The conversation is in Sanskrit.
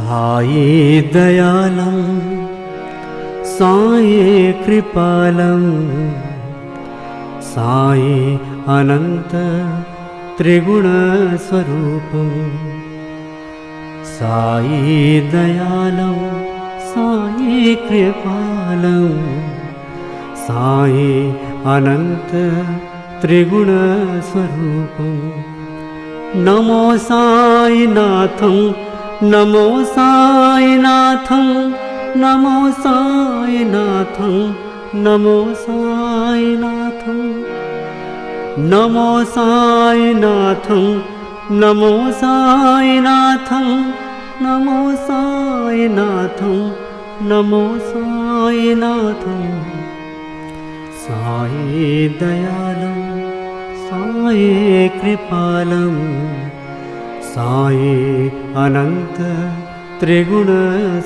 साई दयालं साई कृपालं साई अनंत त्रिगुणस्वरूपं साई दयालं साई कृपालं साई अनंत त्रिगुणस्वरूपं नमो साईनाथं नमो साईनाथं नमो साईनाथं नमो साईनाथं नमो साईनाथं नमो साईनाथं नमो साईनाथं नमो साईनाथं साई दयालं साई कृपालं साई अनंत त्रिगुणस्वरूपम्।